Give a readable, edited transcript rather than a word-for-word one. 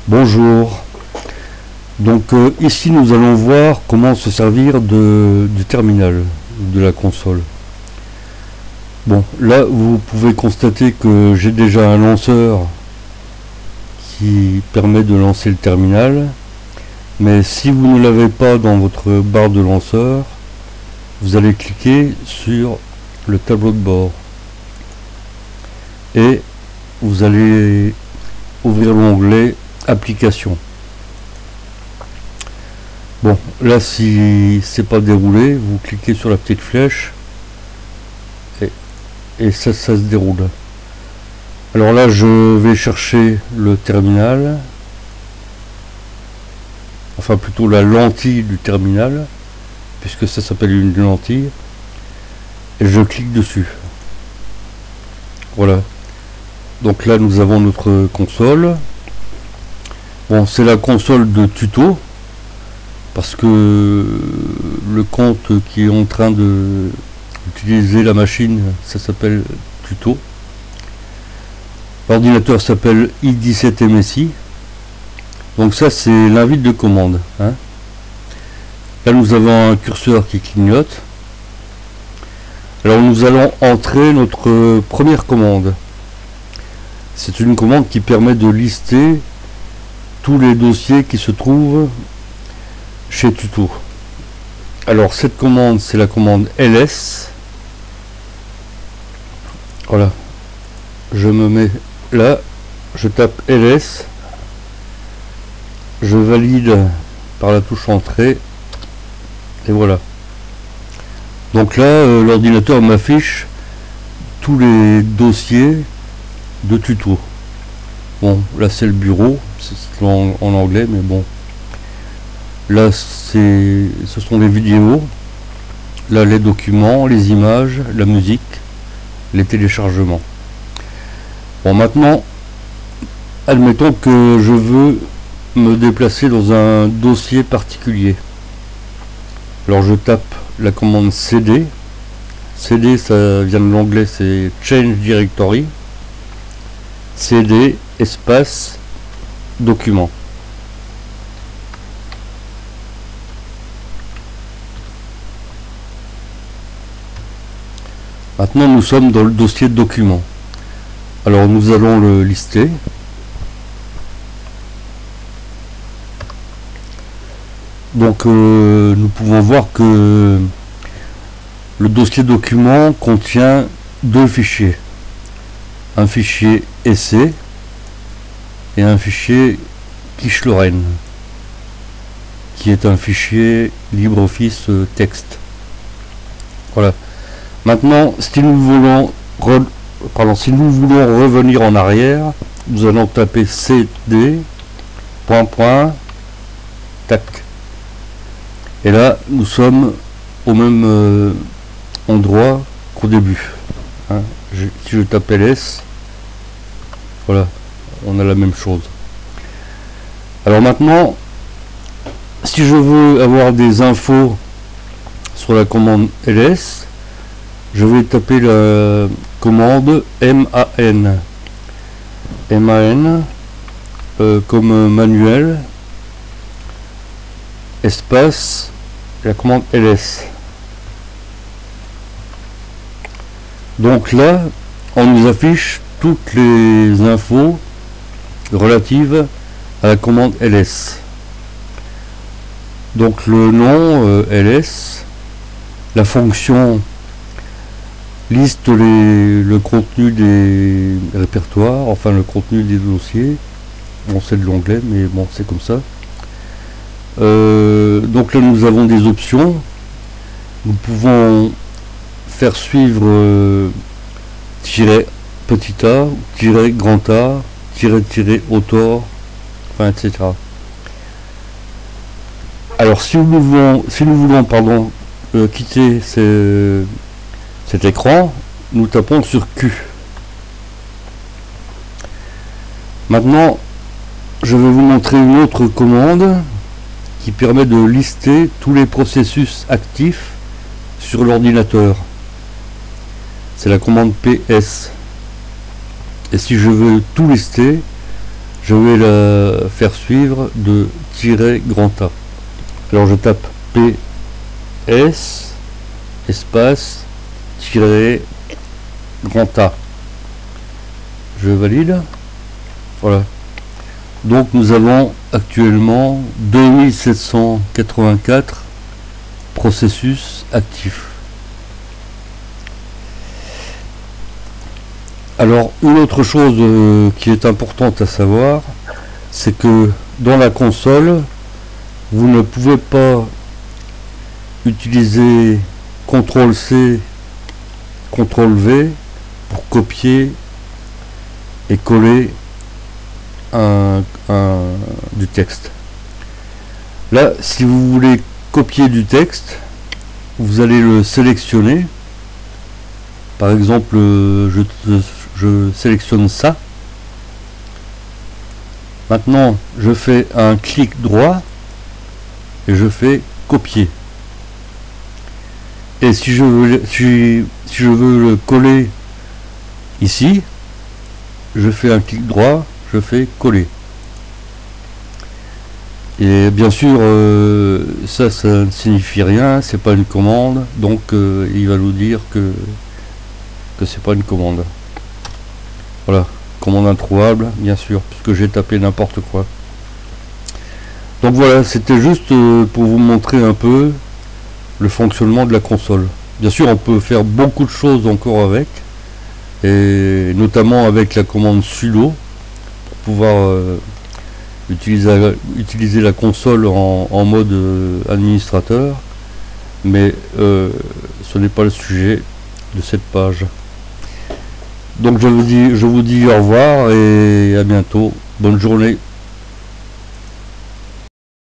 Bonjour. Donc ici nous allons voir comment se servir du terminal, de la console. Bon, là vous pouvez constater que j'ai déjà un lanceur qui permet de lancer le terminal. Mais si vous ne l'avez pas dans votre barre de lanceur, vous allez cliquer sur le tableau de bord. Et vous allez ouvrir l'onglet Applications. Bon, là si c'est pas déroulé, vous cliquez sur la petite flèche et ça se déroule. Alors là je vais chercher le terminal, enfin plutôt la lentille du terminal, puisque ça s'appelle une lentille, et je clique dessus. Voilà. Donc là nous avons notre console. Bon, c'est la console de tuto, parce que le compte qui est en train de utiliser la machine, ça s'appelle tuto. L'ordinateur s'appelle i17MSI. Donc ça c'est l'invite de commande, hein. Là nous avons un curseur qui clignote. Alors nous allons entrer notre première commande. C'est une commande qui permet de lister tous les dossiers qui se trouvent chez tuto. Alors cette commande c'est la commande ls. Voilà, je me mets là, je tape ls, je valide par la touche entrée et voilà. Donc là l'ordinateur m'affiche tous les dossiers de tuto. Bon, là c'est le bureau, c'est en anglais, mais bon. Là ce sont les vidéos, là les documents, les images, la musique, les téléchargements. Bon, maintenant, admettons que je veux me déplacer dans un dossier particulier. Alors je tape la commande cd. cd ça vient de l'anglais, c'est change directory. cd espace document. Maintenant nous sommes dans le dossier de documents. Alors nous allons le lister. Donc nous pouvons voir que le dossier document contient deux fichiers. Un fichier essai et un fichier Quiche Lorraine, qui est un fichier LibreOffice texte. Voilà. Maintenant, si nous voulons revenir en arrière, nous allons taper cd ... tac. Et là, nous sommes au même endroit qu'au début. Hein. Si je tape ls, voilà, on a la même chose. Alors maintenant, si je veux avoir des infos sur la commande ls, je vais taper la commande man. man comme manuel, espace, la commande ls. Donc là, on nous affiche toutes les infos relatives à la commande ls. Donc le nom ls, la fonction liste le contenu des répertoires, enfin le contenu des dossiers. Bon, c'est de l'anglais, mais bon, c'est comme ça. Donc là nous avons des options. Nous pouvons faire suivre petit a, grand a, autor, enfin, etc. Alors si nous voulons quitter cet écran, nous tapons sur Q. Maintenant je vais vous montrer une autre commande qui permet de lister tous les processus actifs sur l'ordinateur. C'est la commande PS. Et si je veux tout lister, je vais la faire suivre de tiret grand A. Alors je tape PS espace tiret grand A. Je valide. Voilà. Donc nous avons actuellement 2784 processus actifs. Alors une autre chose qui est importante à savoir, c'est que dans la console, vous ne pouvez pas utiliser CTRL-C, CTRL-V pour copier et coller du texte. Là, si vous voulez copier du texte, vous allez le sélectionner. Par exemple, je sélectionne ça. Maintenant, je fais un clic droit et je fais copier. Et si je veux le coller ici, je fais un clic droit, je fais coller. Et bien sûr, ça ne signifie rien, c'est pas une commande, donc il va nous dire que c'est pas une commande. Voilà, commande introuvable, bien sûr, puisque j'ai tapé n'importe quoi. Donc voilà, c'était juste pour vous montrer un peu le fonctionnement de la console. Bien sûr, on peut faire beaucoup de choses encore avec, et notamment avec la commande sudo pour pouvoir utiliser la console en mode administrateur, mais ce n'est pas le sujet de cette page. Donc je vous dis au revoir et à bientôt. Bonne journée.